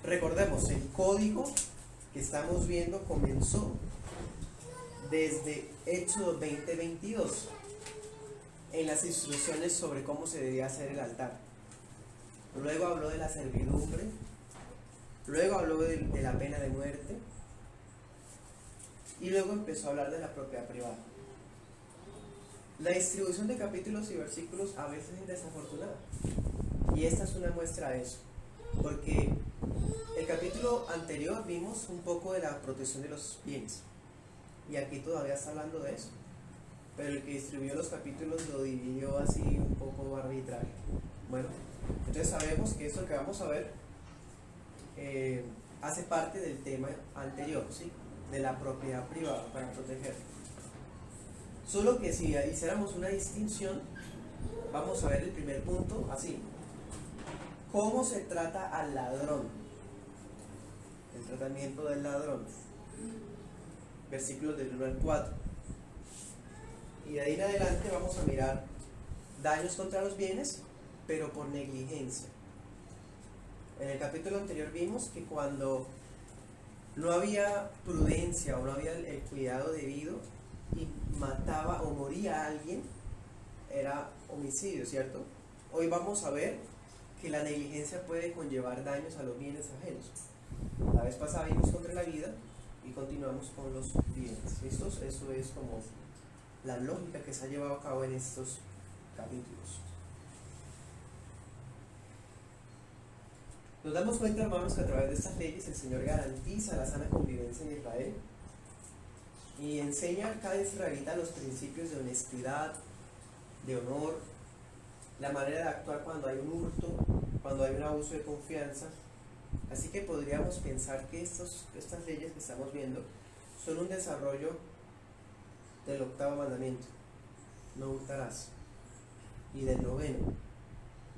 Recordemos, el código que estamos viendo comenzó desde Éxodo 20:22 en las instrucciones sobre cómo se debía hacer el altar. Luego habló de la servidumbre, luego habló de la pena de muerte y luego empezó a hablar de la propiedad privada. La distribución de capítulos y versículos a veces es desafortunada, y esta es una muestra de eso, porque el capítulo anterior vimos un poco de la protección de los bienes, y aquí todavía está hablando de eso, pero el que distribuyó los capítulos lo dividió así un poco arbitrario. Bueno, entonces sabemos que esto que vamos a ver hace parte del tema anterior, ¿sí? De la propiedad privada para proteger. Solo que si hiciéramos una distinción, vamos a ver el primer punto así: ¿cómo se trata al ladrón? El tratamiento del ladrón. Versículos del 1 al 4. Y de ahí en adelante vamos a mirar daños contra los bienes, pero por negligencia. En el capítulo anterior vimos que cuando no había prudencia o no había el cuidado debido y mataba o moría a alguien, era homicidio, ¿cierto? Hoy vamos a ver que la negligencia puede conllevar daños a los bienes ajenos. La vez pasada vimos contra la vida y continuamos con los bienes. ¿Listos? Eso es como la lógica que se ha llevado a cabo en estos capítulos. Nos damos cuenta, hermanos, que a través de estas leyes el Señor garantiza la sana convivencia en Israel y enseña a cada israelita los principios de honestidad, de honor, la manera de actuar cuando hay un hurto, cuando hay un abuso de confianza. Así que podríamos pensar que estas leyes que estamos viendo son un desarrollo del 8º mandamiento: no hurtarás, y del 9: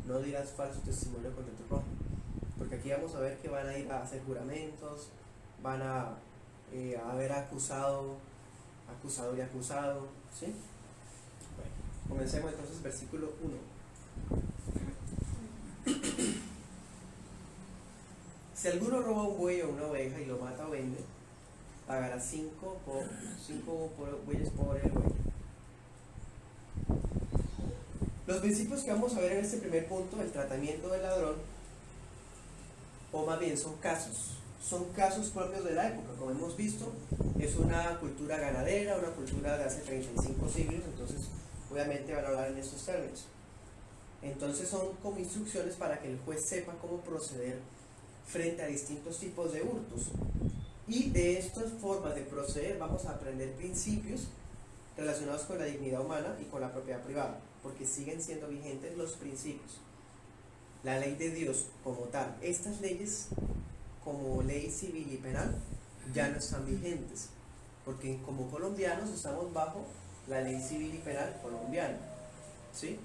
no dirás falso testimonio contra tu prójimo. Porque aquí vamos a ver que van a ir a hacer juramentos, van a haber acusador y acusado, ¿sí? Bueno, comencemos entonces versículo 1. Si alguno roba un buey o una oveja y lo mata o vende, pagará 5 bueyes por el buey. Los principios que vamos a ver en este primer punto, el tratamiento del ladrón, o más bien son casos propios de la época. Como hemos visto, es una cultura ganadera, una cultura de hace 35 siglos, entonces obviamente van a hablar en estos términos. Entonces son como instrucciones para que el juez sepa cómo proceder frente a distintos tipos de hurtos. Y de estas formas de proceder vamos a aprender principios relacionados con la dignidad humana y con la propiedad privada, porque siguen siendo vigentes los principios. La ley de Dios como tal, estas leyes como ley civil y penal ya no están vigentes, porque como colombianos estamos bajo la ley civil y penal colombiana, ¿sí?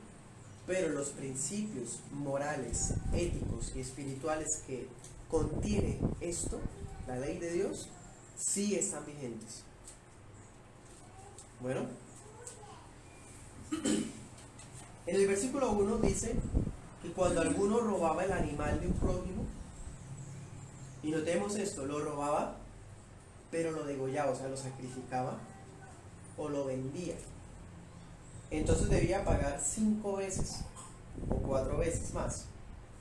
Pero los principios morales, éticos y espirituales que contiene esto, la ley de Dios, sí están vigentes. Bueno, en el versículo 1 dice que cuando alguno robaba el animal de un prójimo, y notemos esto, lo robaba, pero lo degollaba, o sea, lo sacrificaba o lo vendía, entonces debía pagar 5 veces o 4 veces más.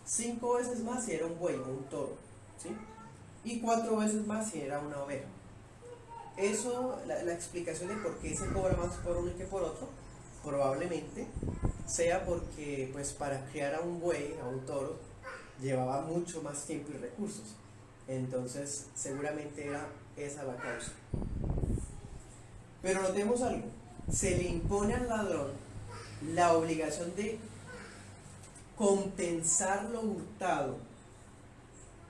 5 veces más si era un buey o un toro, ¿sí? Y 4 veces más si era una oveja. Eso, la explicación de por qué se cobra más por uno que por otro, probablemente sea porque pues para criar a un buey, a un toro, llevaba mucho más tiempo y recursos. Entonces seguramente era esa la causa. Pero notemos algo: se le impone al ladrón la obligación de compensar lo hurtado,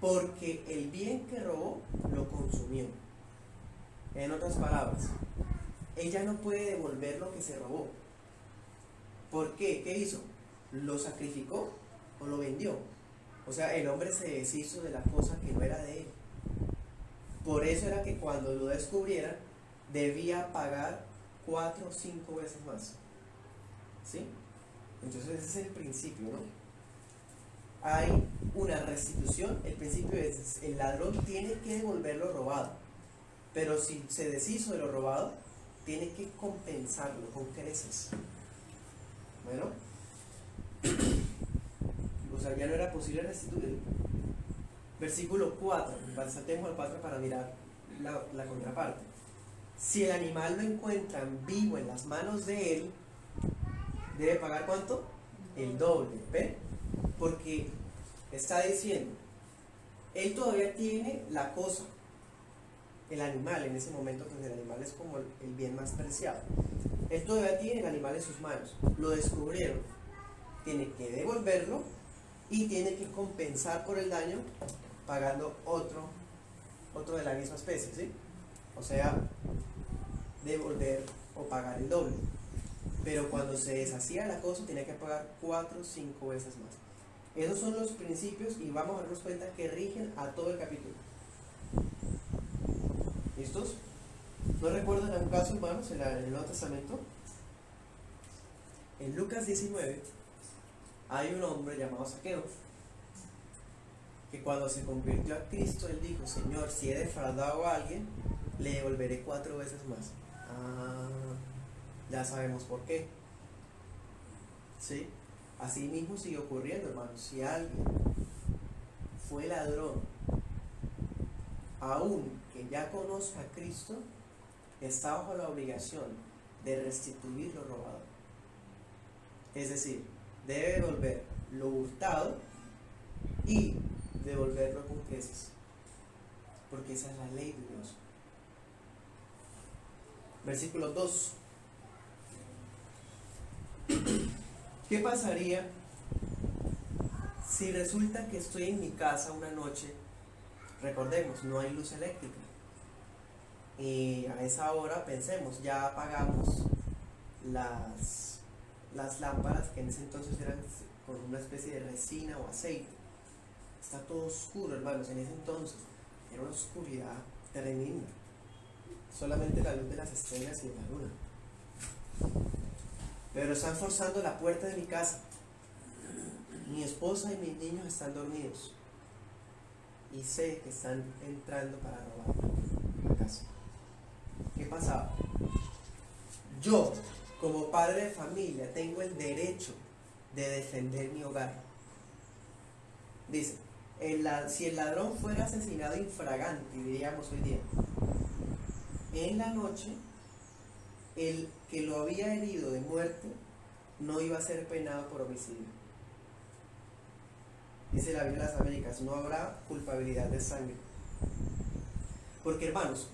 porque el bien que robó lo consumió. En otras palabras, ella no puede devolver lo que se robó. ¿Por qué? ¿Qué hizo? ¿Lo sacrificó o lo vendió? O sea, el hombre se deshizo de la cosa que no era de él. Por eso era que cuando lo descubrieran debía pagar 4 o 5 veces más, ¿sí? Entonces ese es el principio, ¿no? hay una restitución, el principio es el ladrón tiene que devolver lo robado, pero si se deshizo de lo robado, tiene que compensarlo con creces. Bueno, o sea, ya no era posible restituir. Versículo 4, saltemos al 4 para mirar la contraparte. Si el animal lo encuentran vivo en las manos de él, debe pagar ¿cuánto? El doble, ¿ven? Porque está diciendo, él todavía tiene la cosa, el animal en ese momento, pues el animal es como el bien más preciado. Él todavía tiene el animal en sus manos, lo descubrieron, tiene que devolverlo y tiene que compensar por el daño pagando otro de la misma especie, ¿sí? O sea, devolver o pagar el doble. Pero cuando se deshacía la cosa, tenía que pagar 4 o 5 veces más. Esos son los principios y vamos a darnos cuenta que rigen a todo el capítulo. ¿Listos? ¿No recuerdan un caso, hermanos, en el Nuevo Testamento? En Lucas 19 hay un hombre llamado Zaqueo que cuando se convirtió a Cristo, él dijo: Señor, si he defraudado a alguien, le devolveré 4 veces más. Ya sabemos por qué. ¿Sí? Así mismo sigue ocurriendo, hermanos. Si alguien fue ladrón, aun que ya conozca a Cristo, está bajo la obligación de restituir lo robado. Es decir, debe devolver lo hurtado y devolverlo con creces, porque esa es la ley de Dios. Versículo 2. ¿Qué pasaría si resulta que estoy en mi casa una noche? Recordemos, no hay luz eléctrica y a esa hora pensemos, ya apagamos las lámparas, que en ese entonces eran con una especie de resina o aceite. Está todo oscuro, hermanos. En ese entonces era una oscuridad tremenda, solamente la luz de las estrellas y de la luna. Pero están forzando la puerta de mi casa. Mi esposa y mis niños están dormidos y sé que están entrando para robar la casa. ¿Qué pasaba? Yo, como padre de familia, tengo el derecho de defender mi hogar. Dice, si el ladrón fuera asesinado infragante, diríamos hoy día, en la noche, el que lo había herido de muerte no iba a ser penado por homicidio. Dice la Biblia de las Américas, no habrá culpabilidad de sangre. Porque, hermanos,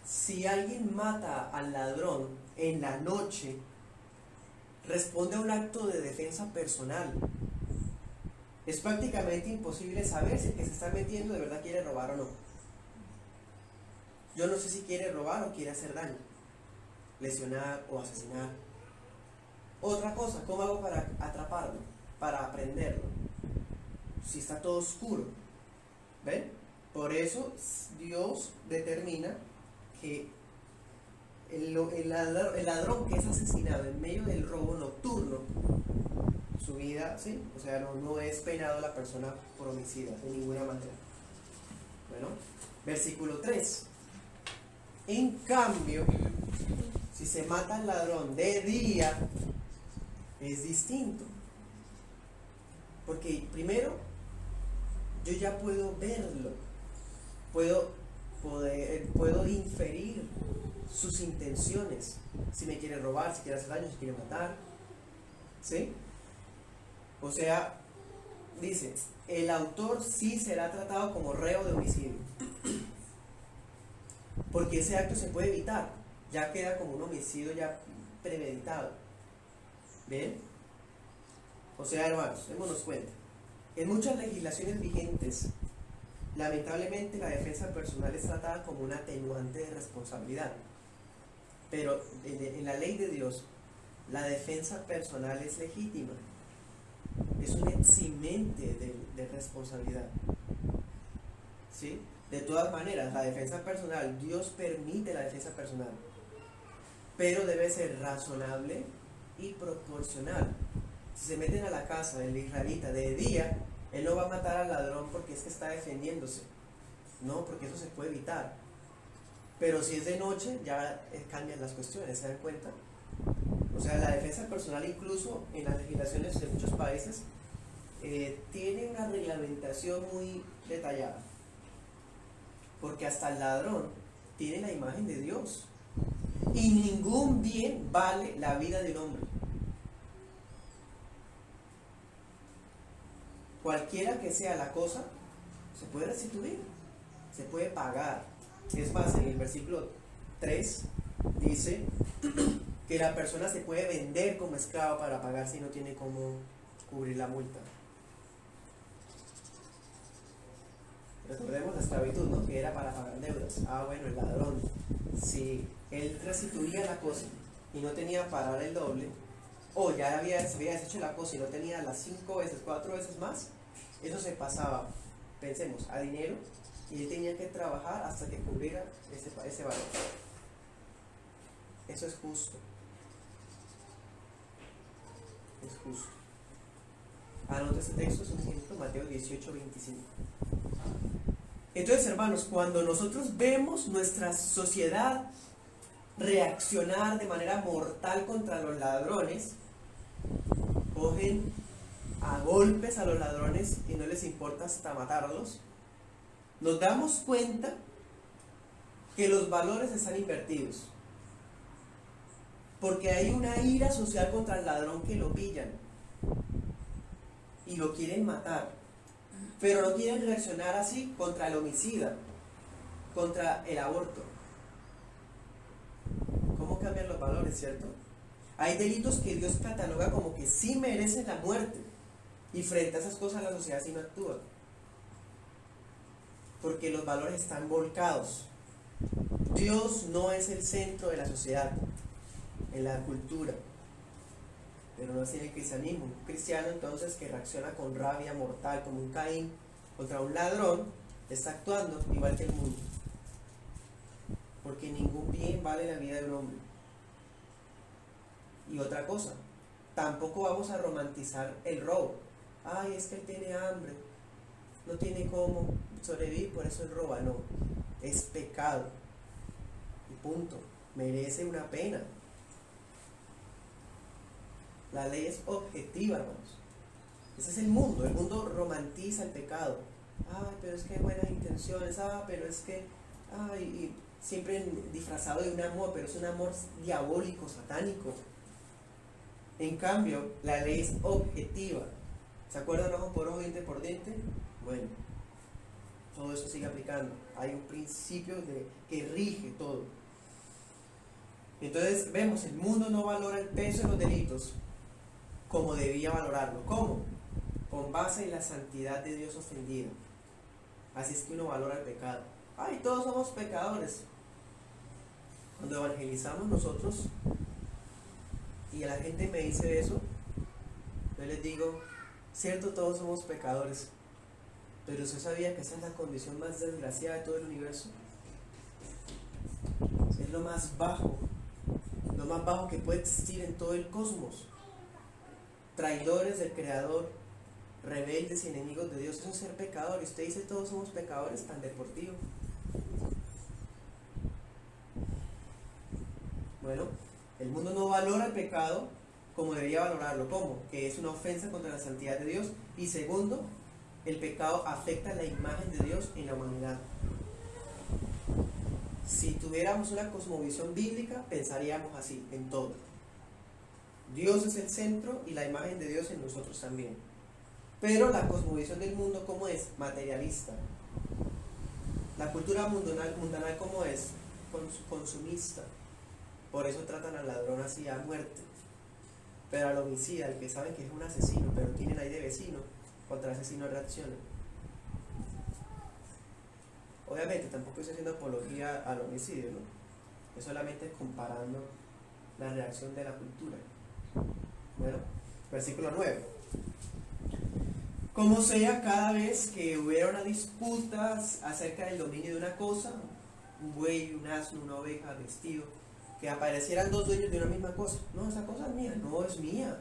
si alguien mata al ladrón en la noche, responde a un acto de defensa personal. Es prácticamente imposible saber si el que se está metiendo de verdad quiere robar o no. Yo no sé si quiere robar o quiere hacer daño, lesionar o asesinar. Otra cosa, ¿cómo hago para atraparlo? Para aprenderlo. Si está todo oscuro. ¿Ven? Por eso Dios determina que el ladrón que es asesinado en medio del robo nocturno, su vida, ¿sí? O sea, no es penado la persona por homicida de ninguna manera. Bueno, versículo 3. En cambio, si se mata al ladrón de día, es distinto. Porque primero, yo ya puedo verlo, puedo inferir sus intenciones, si me quiere robar, si quiere hacer daño, si quiere matar, ¿sí? O sea, dice, el autor sí será tratado como reo de homicidio, porque ese acto se puede evitar, ya queda como un homicidio ya premeditado. ¿Bien? O sea, hermanos, démonos cuenta, en muchas legislaciones vigentes, lamentablemente la defensa personal es tratada como un atenuante de responsabilidad, pero en la ley de Dios, la defensa personal es legítima, es un eximente de responsabilidad. ¿Sí? De todas maneras, la defensa personal, Dios permite la defensa personal, pero debe ser razonable y proporcional. Si se meten a la casa del israelita de día, Él no va a matar al ladrón porque es que está defendiéndose. No, porque eso se puede evitar. Pero si es de noche, ya cambian las cuestiones, ¿se dan cuenta? O sea, la defensa personal, incluso en las legislaciones de muchos países, tiene una reglamentación muy detallada. Porque hasta el ladrón tiene la imagen de Dios. Y ningún bien vale la vida de un hombre. Cualquiera que sea la cosa, se puede restituir, se puede pagar. Es más, en el versículo 3 dice que la persona se puede vender como esclavo para pagar si no tiene cómo cubrir la multa. Recordemos la esclavitud, ¿no? Que era para pagar deudas. Bueno, el ladrón, si él restituía la cosa y no tenía para dar el doble, o ya se había deshecho la cosa y no tenía las 5 veces, 4 veces más, eso se pasaba, pensemos, a dinero, y él tenía que trabajar hasta que cubriera ese valor. Eso es justo. Es justo. Anota este texto, es un ejemplo, Mateo 18:25. Entonces, hermanos, cuando nosotros vemos nuestra sociedad reaccionar de manera mortal contra los ladrones, cogen a golpes a los ladrones y no les importa hasta matarlos, nos damos cuenta que los valores están invertidos. Porque hay una ira social contra el ladrón que lo pillan y lo quieren matar. Pero no quieren reaccionar así contra el homicida, contra el aborto. ¿Cómo cambian los valores, cierto? Hay delitos que Dios cataloga como que sí merecen la muerte. Y frente a esas cosas la sociedad sí no actúa. Porque los valores están volcados. Dios no es el centro de la sociedad, en la cultura. Pero no es en el cristianismo. Un cristiano entonces que reacciona con rabia mortal como un Caín contra un ladrón, está actuando igual que el mundo. Porque ningún bien vale la vida de un hombre. Y otra cosa, tampoco vamos a romantizar el robo. Ay, es que él tiene hambre, no tiene cómo sobrevivir, por eso él roba. No, es pecado. Y punto. Merece una pena. La ley es objetiva, hermanos. Ese es el mundo. El mundo romantiza el pecado. Ay, pero es que hay buenas intenciones. Pero es que... y siempre disfrazado de un amor, pero es un amor diabólico, satánico. En cambio, la ley es objetiva. ¿Se acuerdan ojo por ojo, diente por diente? Bueno, todo eso sigue aplicando. Hay un principio que rige todo. Entonces, vemos, el mundo no valora el peso de los delitos como debía valorarlo. ¿Cómo? Con base en la santidad de Dios ofendida. Así es que uno valora el pecado. Todos somos pecadores. Cuando evangelizamos nosotros y la gente me dice eso, yo les digo, cierto, todos somos pecadores, pero ¿usted sabía que esa es la condición más desgraciada de todo el universo? Es lo más bajo que puede existir en todo el cosmos. Traidores del Creador, rebeldes y enemigos de Dios, eso es ser pecador. Y usted dice todos somos pecadores, tan deportivo. Bueno, el mundo no valora el pecado como debería valorarlo. ¿Cómo? Que es una ofensa contra la santidad de Dios. Y segundo, el pecado afecta la imagen de Dios en la humanidad. Si tuviéramos una cosmovisión bíblica, pensaríamos así, en todo. Dios es el centro y la imagen de Dios en nosotros también. Pero la cosmovisión del mundo, ¿cómo es? Materialista. La cultura mundanal, ¿cómo es? Consumista. Por eso tratan al ladrón así a muerte. Pero al homicida, al que saben que es un asesino, pero tienen ahí de vecino, contra el asesino reacciona. Obviamente tampoco estoy haciendo apología al homicidio, ¿no? Es solamente comparando la reacción de la cultura. Bueno, versículo 9. Como sea, cada vez que hubiera una disputa acerca del dominio de una cosa, un buey, un asno, una oveja, vestido, que aparecieran dos dueños de una misma cosa. No, esa cosa es mía. No, es mía.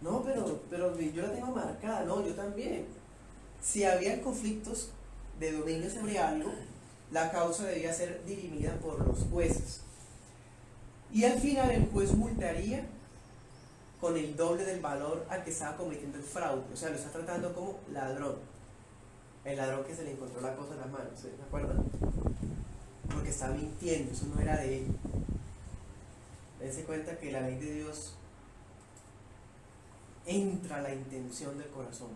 No, pero yo la tengo marcada, no, yo también. Si había conflictos de dominio sobre algo, la causa debía ser dirimida por los jueces. Y al final el juez multaría con el doble del valor al que estaba cometiendo el fraude. O sea, lo está tratando como ladrón. El ladrón que se le encontró la cosa en las manos, ¿se acuerdan? Porque está mintiendo, eso no era de él. Dense cuenta que la ley de Dios entra a la intención del corazón.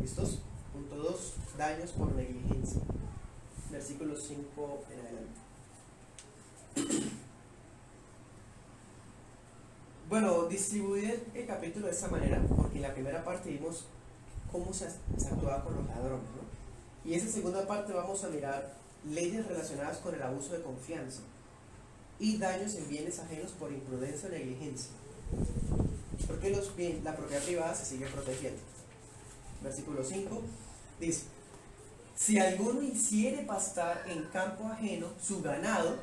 ¿Listos? Punto 2, daños por negligencia. Versículo 5 en adelante. Bueno, distribuí el capítulo de esta manera, porque en la primera parte vimos cómo se actuaba con los ladrones, ¿no? Y en esa segunda parte vamos a mirar leyes relacionadas con el abuso de confianza y daños en bienes ajenos por imprudencia o negligencia. Porque la propiedad privada se sigue protegiendo. Versículo 5 dice: si alguno hiciere pastar en campo ajeno su ganado,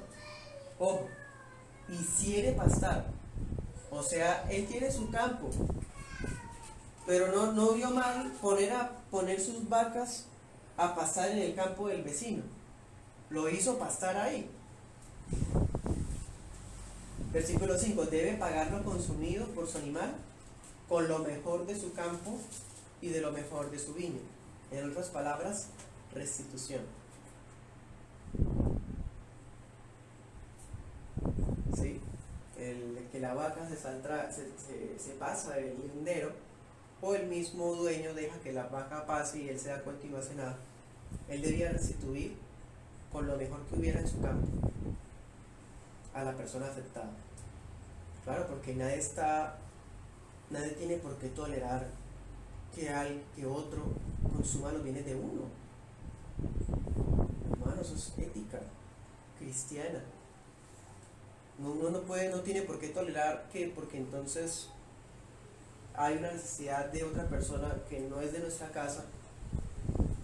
ojo, hiciere pastar, o sea, él tiene su campo, pero no vio mal poner sus vacas a pastar en el campo del vecino, lo hizo pastar ahí. Versículo 5: debe pagar lo consumido por su animal con lo mejor de su campo y de lo mejor de su viña. En otras palabras, restitución. ¿Sí? El que la vaca se pasa el lindero, o el mismo dueño deja que la vaca pase y él se da cuenta y no hace nada. Él debía restituir con lo mejor que hubiera en su campo a la persona afectada. Claro, porque nadie tiene por qué tolerar que otro consuma los bienes de uno. Hermano, eso es ética cristiana. Uno no tiene por qué tolerar porque entonces hay una necesidad de otra persona que no es de nuestra casa,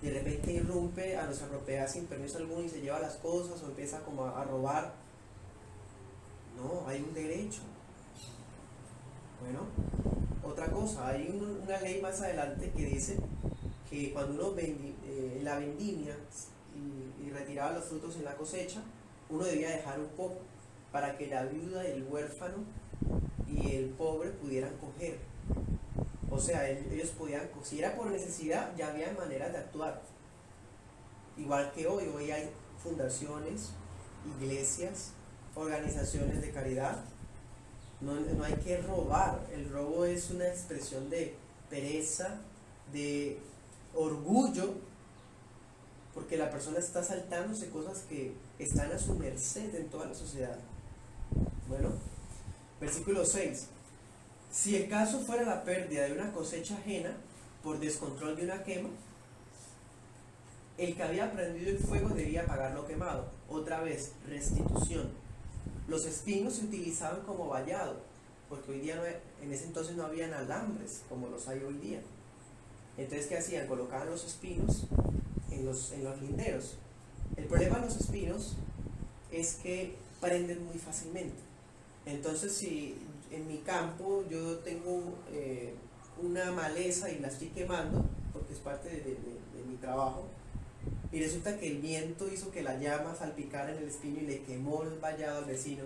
de repente irrumpe a nuestra propiedad sin permiso alguno y se lleva las cosas o empieza como a robar. No, hay un derecho. Bueno, otra cosa, hay una ley más adelante que dice que cuando uno la vendimia y retiraba los frutos en la cosecha, uno debía dejar un poco para que la viuda, el huérfano y el pobre pudieran coger. O sea, ellos podían, si era por necesidad, ya había maneras de actuar. Igual que hoy hay fundaciones, iglesias, organizaciones de caridad. No hay que robar. El robo es una expresión de pereza, de orgullo, porque la persona está saltándose cosas que están a su merced en toda la sociedad. Bueno, versículo 6: si el caso fuera la pérdida de una cosecha ajena por descontrol de una quema, el que había prendido el fuego debía pagar lo quemado. Otra vez, restitución. Los espinos se utilizaban como vallado, porque hoy día en ese entonces no habían alambres como los hay hoy día. Entonces, ¿qué hacían? Colocaban los espinos en los linderos. El problema de los espinos es que prenden muy fácilmente. Entonces, si en mi campo yo tengo una maleza y la estoy quemando, porque es parte de mi trabajo, y resulta que el viento hizo que la llama salpicara en el espino y le quemó el vallado al vecino.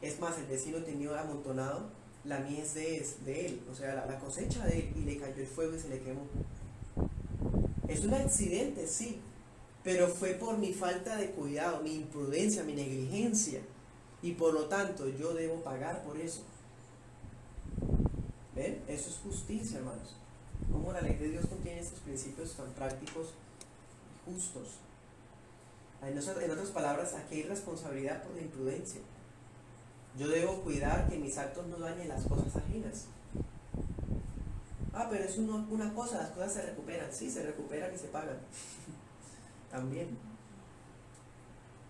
Es más, el vecino tenía amontonado la mies de él, o sea, la cosecha de él, y le cayó el fuego y se le quemó. Es un accidente, sí, pero fue por mi falta de cuidado, mi imprudencia, mi negligencia, y por lo tanto yo debo pagar por eso. ¿Ven? Eso es justicia, hermanos. Cómo la ley de Dios contiene estos principios tan prácticos y justos. En otras palabras, aquí hay responsabilidad por la imprudencia. Yo debo cuidar que mis actos no dañen las cosas ajenas. Pero es una cosa, las cosas se recuperan. Sí, se recuperan y se pagan. También.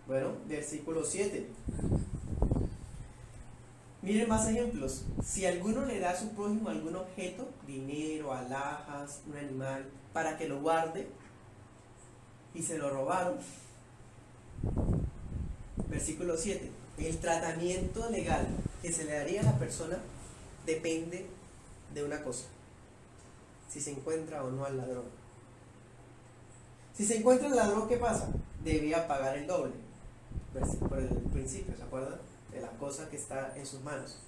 Bueno, versículo 7. Miren más ejemplos. Si alguno le da a su prójimo algún objeto, dinero, alhajas, un animal, para que lo guarde, y se lo robaron. Versículo 7. El tratamiento legal que se le daría a la persona depende de una cosa: si se encuentra o no al ladrón. Si se encuentra el ladrón, ¿qué pasa? Debía pagar el doble, por el principio, ¿se acuerdan? De la cosa que está en sus manos.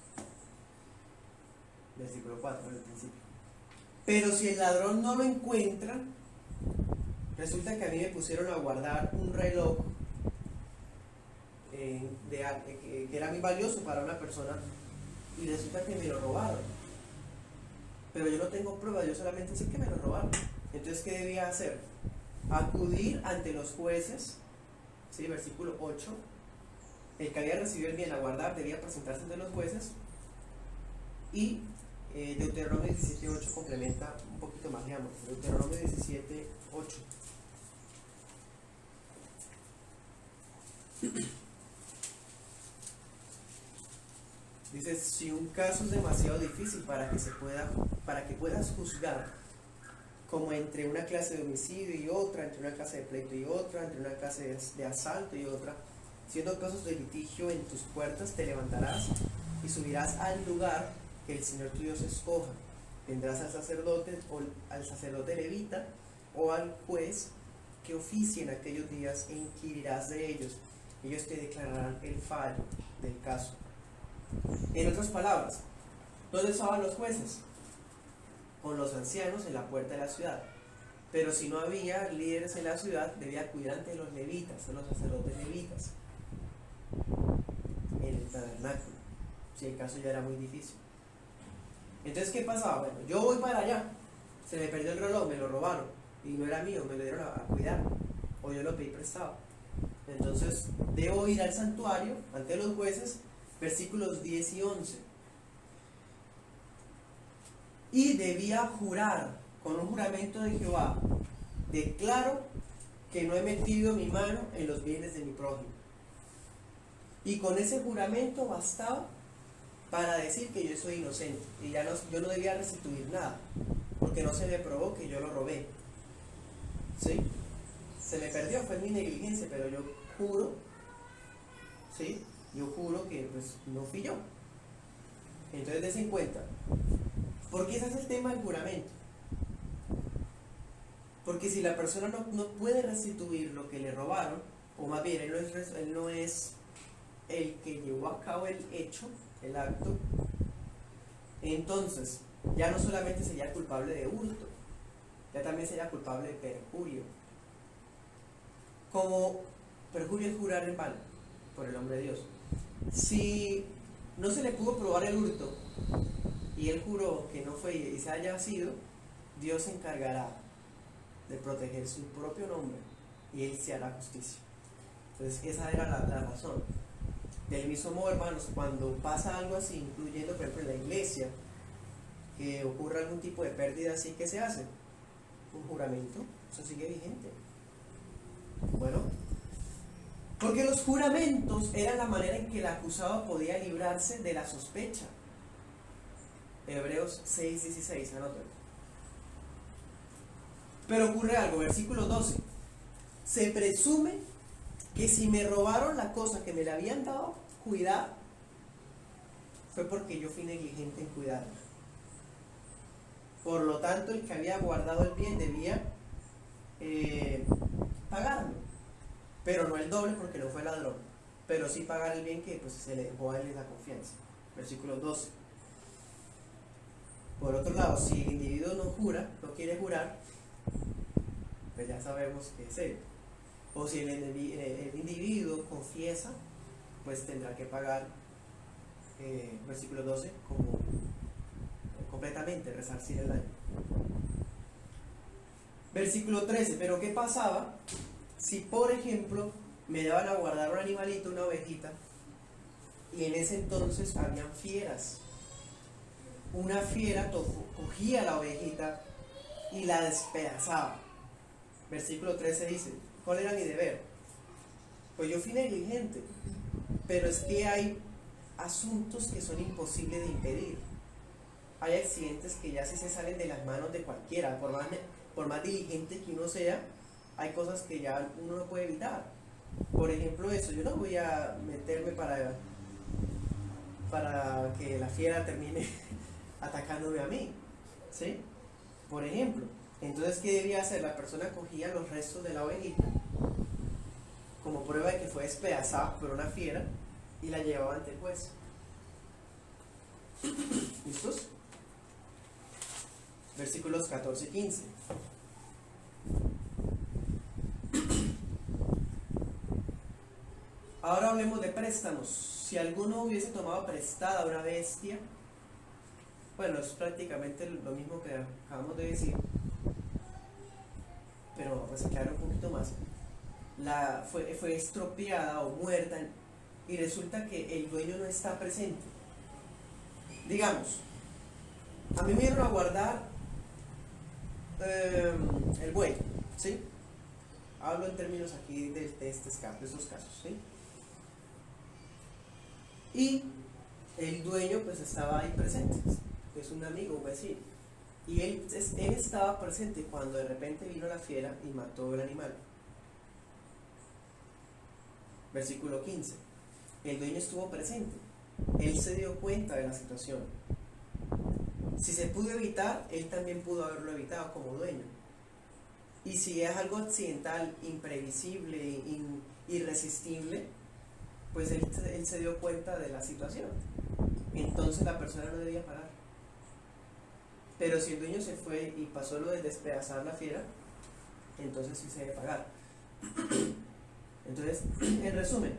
Versículo 4, del principio. Pero si el ladrón no lo encuentra, resulta que a mí me pusieron a guardar un reloj que era muy valioso para una persona, y resulta que me lo robaron. Pero yo no tengo pruebas, yo solamente sé que me lo robaron. Entonces, ¿qué debía hacer? Acudir ante los jueces, ¿sí? Versículo 8. El que había recibido el bien a guardar debía presentarse ante los jueces. Y Deuteronomio 17.8 complementa un poquito más, digamos. Deuteronomio 17.8. Dice: si un caso es demasiado difícil para que puedas juzgar, como entre una clase de homicidio y otra, entre una clase de pleito y otra, entre una clase de asalto y otra, siendo casos de litigio en tus puertas, te levantarás y subirás al lugar que el Señor tu Dios escoja. Vendrás al sacerdote levita o al juez que oficie en aquellos días e inquirirás de ellos. Ellos te declararán el fallo del caso. En otras palabras, ¿dónde estaban los jueces? Con los ancianos en la puerta de la ciudad. Pero si no había líderes en la ciudad, debía acudir ante los levitas, a los sacerdotes levitas, en el tabernáculo, si el caso ya era muy difícil. Entonces, ¿qué pasaba? Bueno, yo voy para allá, se me perdió el reloj, me lo robaron, y no era mío, me lo dieron a cuidar, o yo lo pedí prestado. Entonces, debo ir al santuario, ante los jueces, versículos 10 y 11. Y debía jurar con un juramento de Jehová: declaro que no he metido mi mano en los bienes de mi prójimo. Y con ese juramento bastaba para decir que yo soy inocente, y yo no debía restituir nada, porque no se me probó que yo lo robé. ¿Sí? Se me perdió, fue mi negligencia, pero yo juro, ¿sí? Yo juro que pues no fui yo. Entonces, des en cuenta. ¿Por qué ese es el tema del juramento? Porque si la persona no puede restituir lo que le robaron, o más bien él no es el que llevó a cabo el hecho, el acto, entonces ya no solamente sería culpable de hurto, ya también sería culpable de perjurio. Como perjurio es jurar en vano, por el nombre de Dios. Si no se le pudo probar el hurto y él juró que no fue y se haya sido, Dios se encargará de proteger su propio nombre y él se hará justicia. Entonces, esa era la razón. Del mismo modo, hermanos, cuando pasa algo así, incluyendo por ejemplo en la iglesia, que ocurra algún tipo de pérdida así, ¿qué se hace? Un juramento, eso sigue vigente. Bueno, porque los juramentos eran la manera en que el acusado podía librarse de la sospecha. Hebreos 6:16, anoten. Pero ocurre algo, versículo 12. Se presume que si me robaron la cosa que me la habían dado cuidar, fue porque yo fui negligente en cuidarla. Por lo tanto, el que había guardado el bien debía pagarlo, pero no el doble porque no fue ladrón, pero sí pagar el bien que pues, se le dejó a él la confianza. Versículo 12. Por otro lado, si el individuo no quiere jurar, pues ya sabemos que es él. O si el individuo confiesa, pues tendrá que pagar, versículo 12, como completamente, resarcir el daño. Versículo 13, pero ¿qué pasaba si, por ejemplo, me daban a guardar un animalito, una ovejita, y en ese entonces habían fieras? Una fiera cogía la ovejita y la despedazaba. Versículo 13 dice: ¿cuál era mi deber? Pues yo fui negligente, pero es que hay asuntos que son imposibles de impedir. Hay accidentes que ya se salen de las manos de cualquiera, por más diligente que uno sea, hay cosas que ya uno no puede evitar. Por ejemplo, eso, yo no voy a meterme para que la fiera termine atacándome a mí, ¿sí? Por ejemplo, entonces, ¿qué debía hacer? La persona cogía los restos de la ovejita como prueba de que fue despedazada por una fiera y la llevaba ante el juez. ¿Listos? Versículos 14 y 15. Ahora hablemos de préstamos. Si alguno hubiese tomado prestada una bestia, bueno, es prácticamente lo mismo que acabamos de decir, pero pues aclarar un poquito más. Fue estropeada o muerta y resulta que el dueño no está presente. Digamos, a mí me dieron a guardar el buey, ¿sí? Hablo en términos aquí de estos casos, ¿sí? Y el dueño pues estaba ahí presente, es un amigo, un vecino. Y él estaba presente cuando de repente vino la fiera y mató el animal. Versículo 15. El dueño estuvo presente. Él se dio cuenta de la situación. Si se pudo evitar, él también pudo haberlo evitado como dueño. Y si es algo accidental, imprevisible, irresistible, pues él se dio cuenta de la situación. Entonces la persona no debía pagar. Pero si el dueño se fue y pasó lo de despedazar la fiera, entonces sí se debe pagar. Entonces, en resumen,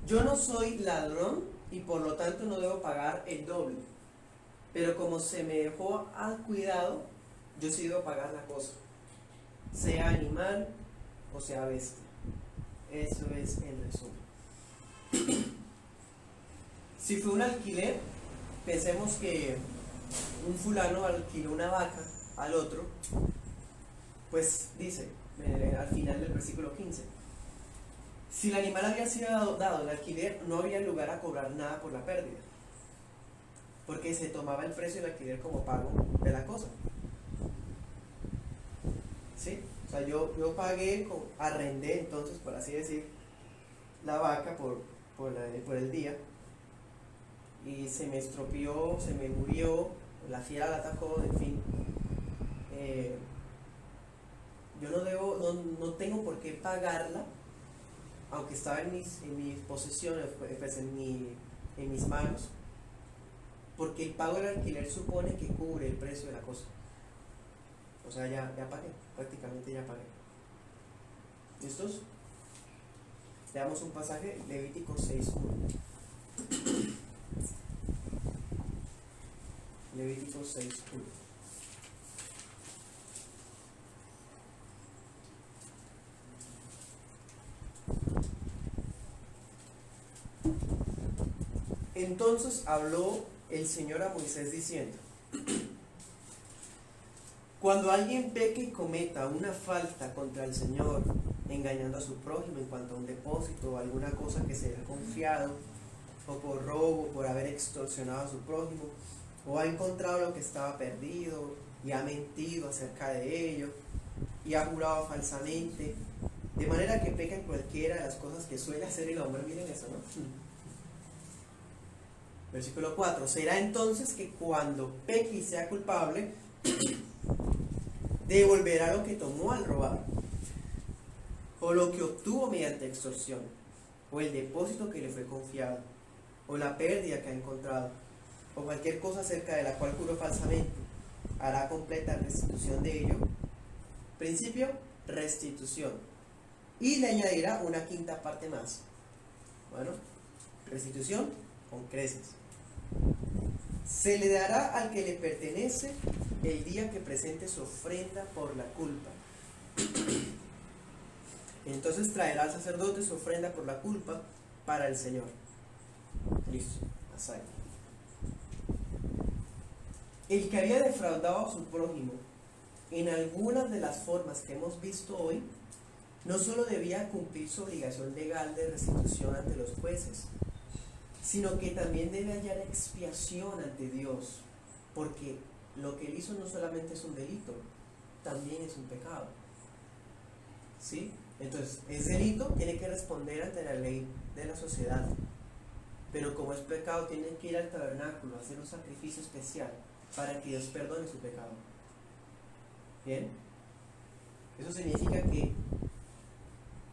yo no soy ladrón y por lo tanto no debo pagar el doble. Pero como se me dejó al cuidado, yo sí debo pagar la cosa, sea animal o sea bestia. Eso es el resumen. Si fue un alquiler, pensemos que un fulano alquiló una vaca al otro, pues dice al final del versículo 15, si el animal había sido dado el alquiler, no había lugar a cobrar nada por la pérdida, porque se tomaba el precio del alquiler como pago de la cosa. ¿Sí? O sea, yo pagué, arrendé entonces, por así decir, la vaca por el día, y se me estropeó, se me murió, la fiera la atacó, en fin. Yo no tengo por qué pagarla, aunque estaba en mis posesiones, pues en mis manos, porque el pago del alquiler supone que cubre el precio de la cosa. O sea, ya pagué, prácticamente ya pagué. ¿Listos? Leamos un pasaje, Levítico 6:1. Levítico 6:1. Entonces habló el Señor a Moisés diciendo: cuando alguien peque y cometa una falta contra el Señor, engañando a su prójimo en cuanto a un depósito o alguna cosa que se le ha confiado, o por robo, por haber extorsionado a su prójimo, o ha encontrado lo que estaba perdido y ha mentido acerca de ello, y ha jurado falsamente, de manera que peca en cualquiera de las cosas que suele hacer el hombre. Miren eso, ¿no? Versículo 4. Será entonces que cuando peque y sea culpable, devolverá lo que tomó al robar, o lo que obtuvo mediante extorsión, o el depósito que le fue confiado, o la pérdida que ha encontrado, o cualquier cosa acerca de la cual juró falsamente. Hará completa restitución de ello. Principio, restitución. Y le añadirá una quinta parte más. Bueno, restitución con creces. Se le dará al que le pertenece el día que presente su ofrenda por la culpa. Entonces traerá al sacerdote su ofrenda por la culpa para el Señor. Listo, hasta ahí. El que había defraudado a su prójimo en algunas de las formas que hemos visto hoy, no solo debía cumplir su obligación legal de restitución ante los jueces, sino que también debe hallar expiación ante Dios, porque lo que él hizo no solamente es un delito, también es un pecado. ¿Sí? Entonces, es delito, tiene que responder ante la ley de la sociedad. pero como es pecado, tienen que ir al tabernáculo a hacer un sacrificio especial para que Dios perdone su pecado. ¿Bien? Eso significa que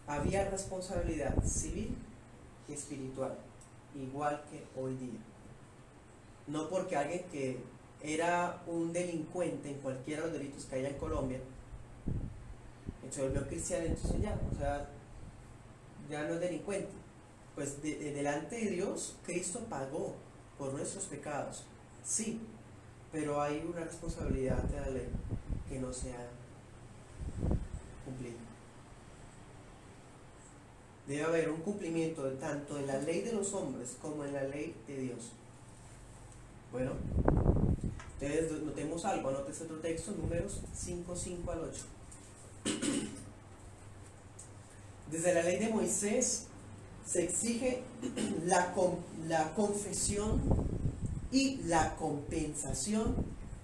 había responsabilidad civil y espiritual, igual que hoy día. No porque alguien que era un delincuente en cualquiera de los delitos que haya en Colombia se volvió cristiano, entonces ya, o sea, ya no es delincuente. Pues delante de Dios, Cristo pagó por nuestros pecados, sí, pero hay una responsabilidad de la ley que no se ha cumplido. Debe haber un cumplimiento tanto en la ley de los hombres como en la ley de Dios. Bueno, entonces notemos algo, anotes otro texto, Números 5, 5 al 8. Desde la ley de Moisés se exige la confesión y la compensación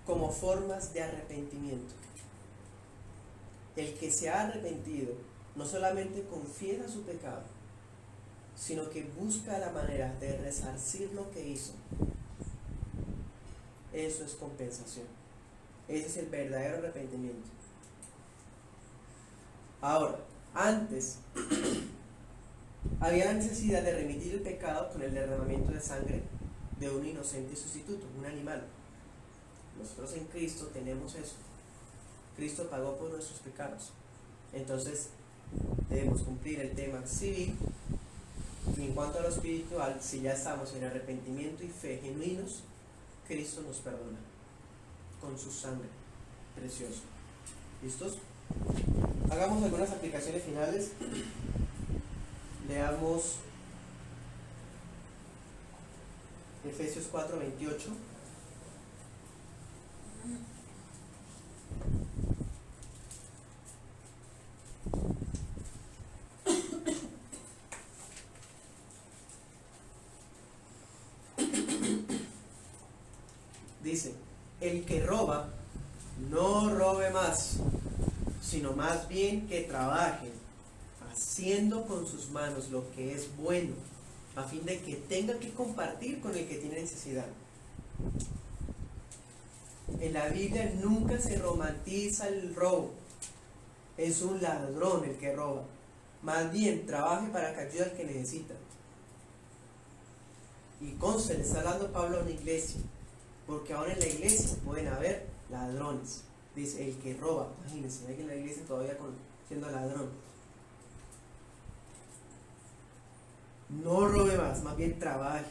como formas de arrepentimiento. El que se ha arrepentido no solamente confiesa su pecado, sino que busca la manera de resarcir lo que hizo. Eso es compensación. Ese es el verdadero arrepentimiento. Ahora, antes había la necesidad de remitir el pecado con el derramamiento de sangre de un inocente sustituto, un animal. Nosotros en Cristo tenemos eso. Cristo pagó por nuestros pecados. Entonces debemos cumplir el tema civil. Y en cuanto a lo espiritual, si ya estamos en arrepentimiento y fe genuinos, Cristo nos perdona con su sangre preciosa. ¿Listos? Hagamos algunas aplicaciones finales. Leamos Efesios 4:28. Dice, el que roba, no robe más, sino más bien que trabaje, haciendo con sus manos lo que es bueno, a fin de que tenga que compartir con el que tiene necesidad. En la Biblia nunca se romantiza el robo. Es un ladrón el que roba. Más bien, trabaje para que ayude al que necesita. Y conste, le está hablando Pablo a una iglesia, porque ahora en la iglesia pueden haber ladrones. Dice, el que roba. Imagínense, hay en la iglesia todavía siendo ladrón. No robe más bien trabaje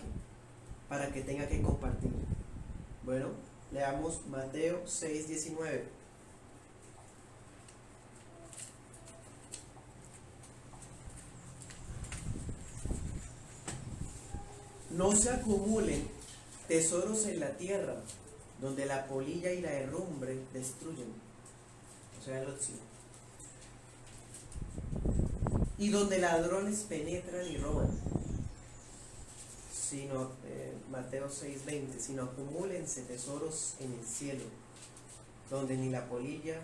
para que tenga que compartir. Bueno, leamos Mateo 6:19. No se acumulen tesoros en la tierra, donde la polilla y la herrumbre destruyen, o sea, el óxido, y donde ladrones penetran y roban. Sino, Mateo 6:20, sino acumúlense tesoros en el cielo, donde ni la polilla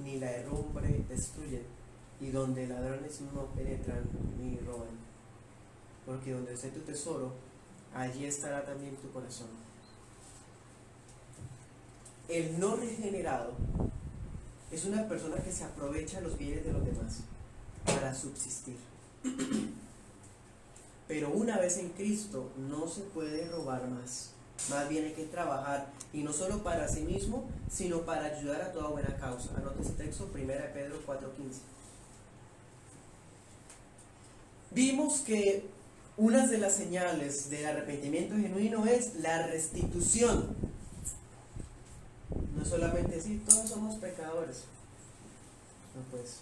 ni la herrumbre destruyen, y donde ladrones no penetran ni roban. Porque donde esté tu tesoro, allí estará también tu corazón. El no regenerado es una persona que se aprovecha de los bienes de los demás para subsistir. Pero una vez en Cristo no se puede robar más. Más bien hay que trabajar, y no solo para sí mismo, sino para ayudar a toda buena causa. Anote ese texto, 1 Pedro 4:15. Vimos que una de las señales del arrepentimiento genuino es la restitución. No solamente decir, todos somos pecadores. No, pues,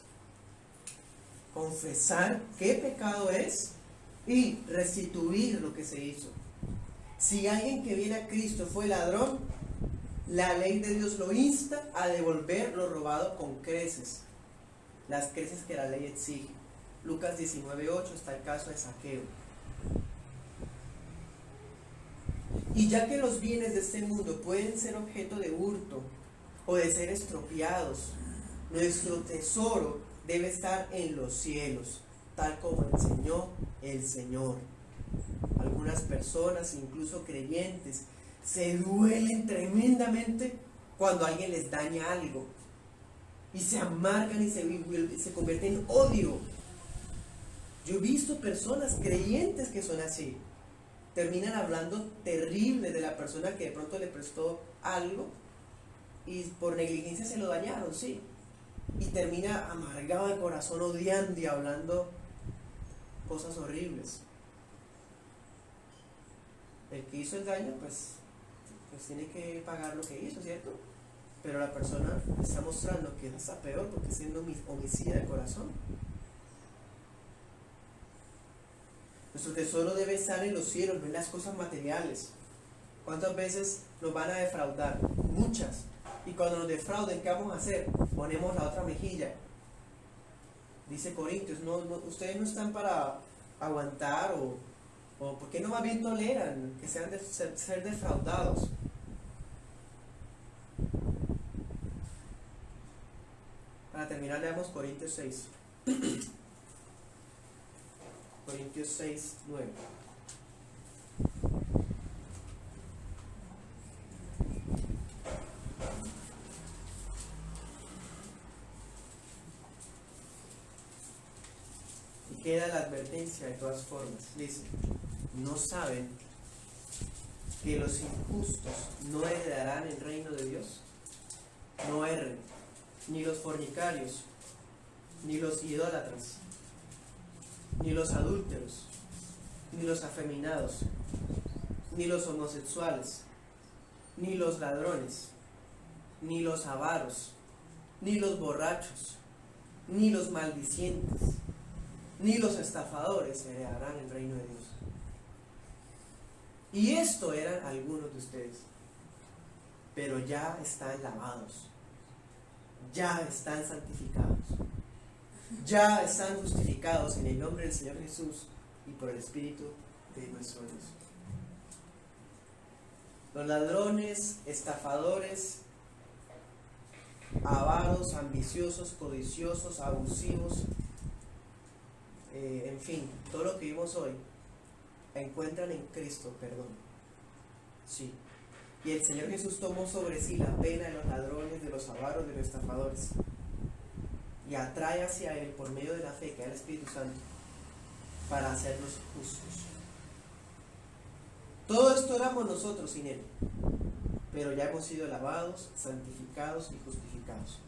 confesar qué pecado es y restituir lo que se hizo. Si alguien que viene a Cristo fue ladrón, la ley de Dios lo insta a devolver lo robado con creces, las creces que la ley exige. Lucas 19:8 está el caso de Zaqueo. Y ya que los bienes de este mundo pueden ser objeto de hurto o de ser estropeados, nuestro tesoro debe estar en los cielos, tal como enseñó el Señor. algunas personas, incluso creyentes, se duelen tremendamente cuando alguien les daña algo. Y se amargan y se convierten en odio. Yo he visto personas creyentes que son así. Terminan hablando terrible de la persona que de pronto le prestó algo y por negligencia se lo dañaron, sí. Y termina amargado de corazón, odiando y hablando cosas horribles. El que hizo el daño, pues tiene que pagar lo que hizo, ¿cierto? Pero la persona está mostrando que es hasta peor porque siendo homicida de corazón. Nuestro tesoro debe estar en los cielos, no en las cosas materiales. ¿Cuántas veces nos van a defraudar? Muchas. Y cuando nos defrauden, ¿qué vamos a hacer? Ponemos la otra mejilla. Dice Corintios, ustedes no están para aguantar o ¿por qué no más bien toleran que sean ser defraudados? Para terminar, leamos Corintios 6. Corintios 6, 9. Y queda la advertencia de todas formas. Dice, ¿no saben que los injustos no heredarán el reino de Dios? No erren, ni los fornicarios, ni los idólatras, ni los adúlteros, ni los afeminados, ni los homosexuales, ni los ladrones, ni los avaros, ni los borrachos, ni los maldicientes, ni los estafadores heredarán el reino de Dios. Y esto eran algunos de ustedes, pero ya están lavados, ya están santificados, ya están justificados en el nombre del Señor Jesús y por el Espíritu de nuestro Dios. Los ladrones, estafadores, avaros, ambiciosos, codiciosos, abusivos, en fin, todo lo que vimos hoy, encuentran en Cristo perdón. Sí. Y el Señor Jesús tomó sobre sí la pena de los ladrones, de los avaros, de los estafadores, y atrae hacia Él por medio de la fe que es el Espíritu Santo para hacernos justos. Todo esto éramos nosotros sin Él, pero ya hemos sido lavados, santificados y justificados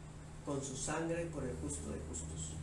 con su sangre por el justo de justos.